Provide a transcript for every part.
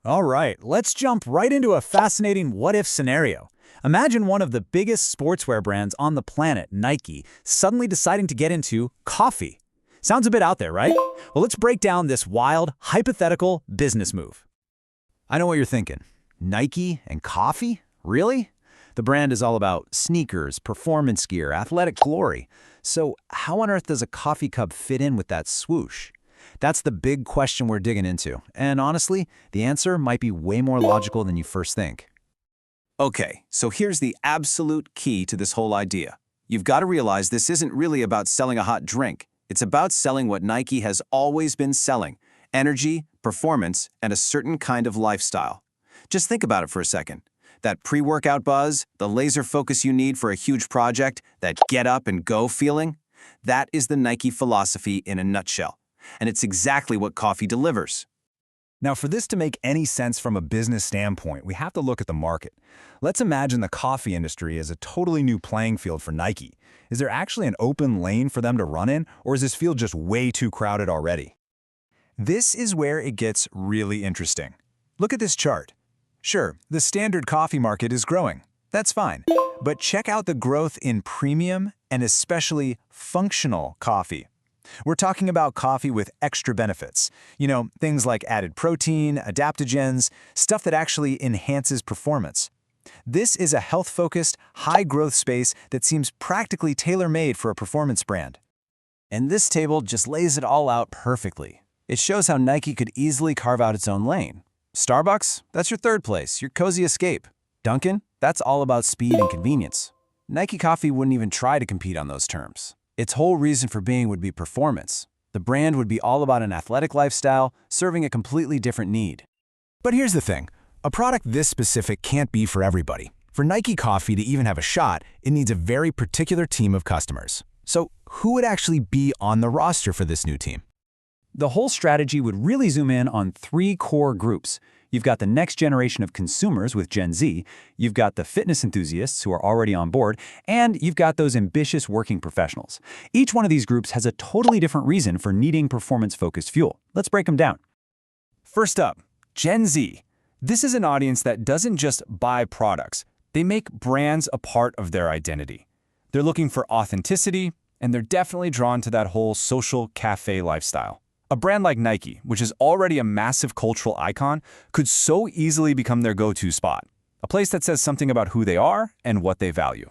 All right, let's jump right into a fascinating what-if scenario. Imagine one of the biggest sportswear brands on the planet, Nike, suddenly deciding to get into coffee. Sounds a bit out there, right? Well, let's break down this wild, hypothetical business move. I know what you're thinking. Nike and coffee? Really? The brand is all about sneakers, performance gear, athletic glory. So how on earth does a coffee cup fit in with that swoosh? That's the big question we're digging into. And honestly, the answer might be way more logical than you first think. Okay, so here's the absolute key to this whole idea. You've got to realize this isn't really about selling a hot drink. It's about selling what Nike has always been selling: energy, performance, and a certain kind of lifestyle. Just think about it for a second. That pre-workout buzz, the laser focus you need for a huge project, that get up and go feeling, that is the Nike philosophy in a nutshell. And it's exactly what coffee delivers. Now, for this to make any sense from a business standpoint, we have to look at the market. Let's imagine the coffee industry as a totally new playing field for Nike. Is there actually an open lane for them to run in, or is this field just way too crowded already? This is where it gets really interesting. Look at this chart. Sure, the standard coffee market is growing. That's fine. But check out the growth in premium and especially functional coffee. We're talking about coffee with extra benefits. Things like added protein, adaptogens, stuff that actually enhances performance. This is a health-focused, high-growth space that seems practically tailor-made for a performance brand. And this table just lays it all out perfectly. It shows how Nike could easily carve out its own lane. Starbucks, that's your third place, your cozy escape. Dunkin', that's all about speed and convenience. Nike Coffee wouldn't even try to compete on those terms. Its whole reason for being would be performance. The brand would be all about an athletic lifestyle, serving a completely different need. But here's the thing. A product this specific can't be for everybody. For Nike Coffee to even have a shot, it needs a very particular team of customers. So who would actually be on the roster for this new team? The whole strategy would really zoom in on three core groups. You've got the next generation of consumers with Gen Z, you've got the fitness enthusiasts who are already on board, and you've got those ambitious working professionals. Each one of these groups has a totally different reason for needing performance-focused fuel. Let's break them down. First up, Gen Z. This is an audience that doesn't just buy products. They make brands a part of their identity. They're looking for authenticity, and they're definitely drawn to that whole social cafe lifestyle. A brand like Nike, which is already a massive cultural icon, could so easily become their go-to spot, a place that says something about who they are and what they value.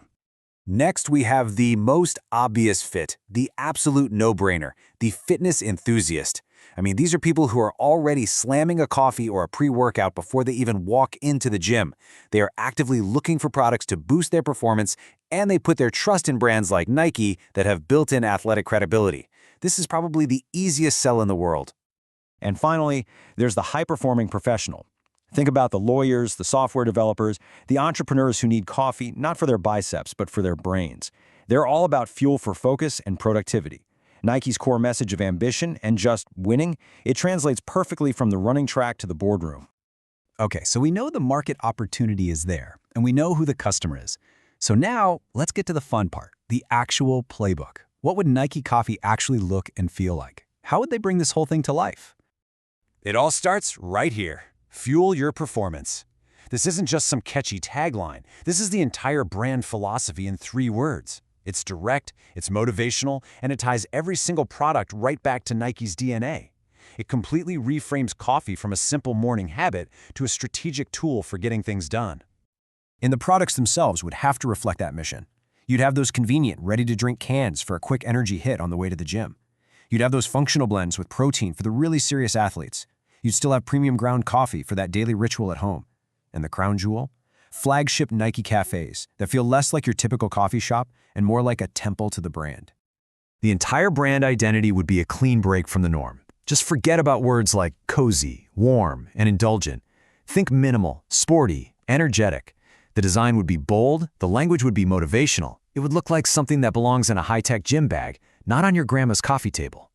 Next, we have the most obvious fit, the absolute no-brainer, the fitness enthusiast. These are people who are already slamming a coffee or a pre-workout before they even walk into the gym. They are actively looking for products to boost their performance, and they put their trust in brands like Nike that have built-in athletic credibility. This is probably the easiest sell in the world. And finally, there's the high-performing professional. Think about the lawyers, the software developers, the entrepreneurs who need coffee not for their biceps, but for their brains. They're all about fuel for focus and productivity. Nike's core message of ambition and just winning, it translates perfectly from the running track to the boardroom. Okay, so we know the market opportunity is there, and we know who the customer is. So now, let's get to the fun part, the actual playbook. What would Nike Coffee actually look and feel like? How would they bring this whole thing to life? It all starts right here. Fuel your performance. This isn't just some catchy tagline. This is the entire brand philosophy in 3 words. It's direct, it's motivational, and it ties every single product right back to Nike's DNA. It completely reframes coffee from a simple morning habit to a strategic tool for getting things done. And the products themselves would have to reflect that mission. You'd have those convenient, ready-to-drink cans for a quick energy hit on the way to the gym. You'd have those functional blends with protein for the really serious athletes. You'd still have premium ground coffee for that daily ritual at home. And the crown jewel? Flagship Nike cafes that feel less like your typical coffee shop and more like a temple to the brand. The entire brand identity would be a clean break from the norm. Just forget about words like cozy, warm, and indulgent. Think minimal, sporty, energetic. The design would be bold, the language would be motivational. It would look like something that belongs in a high-tech gym bag, not on your grandma's coffee table.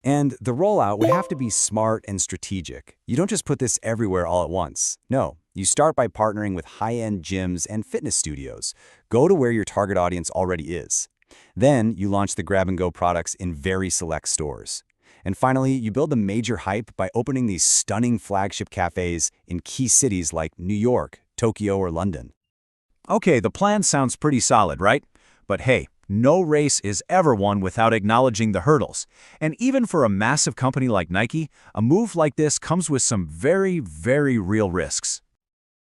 And the rollout would have to be smart and strategic. You don't just put this everywhere all at once. No, you start by partnering with high-end gyms and fitness studios. Go to where your target audience already is. Then you launch the grab-and-go products in very select stores. And finally, you build the major hype by opening these stunning flagship cafes in key cities like New York, Tokyo, or London. Okay, the plan sounds pretty solid, right? But hey, no race is ever won without acknowledging the hurdles. And even for a massive company like Nike, a move like this comes with some very, very real risks.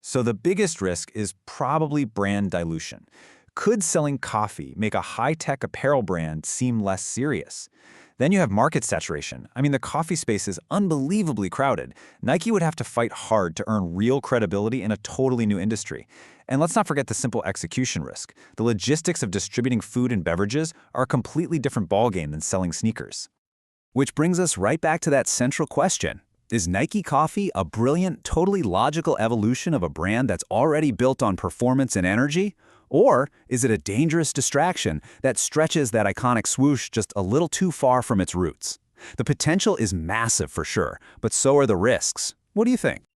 So the biggest risk is probably brand dilution. Could selling coffee make a high-tech apparel brand seem less serious? Then you have market saturation. I mean, the coffee space is unbelievably crowded. Nike would have to fight hard to earn real credibility in a totally new industry. And let's not forget the simple execution risk. The logistics of distributing food and beverages are a completely different ballgame than selling sneakers. Which brings us right back to that central question. Is Nike Coffee a brilliant, totally logical evolution of a brand that's already built on performance and energy? Or is it a dangerous distraction that stretches that iconic swoosh just a little too far from its roots? The potential is massive for sure, but so are the risks. What do you think?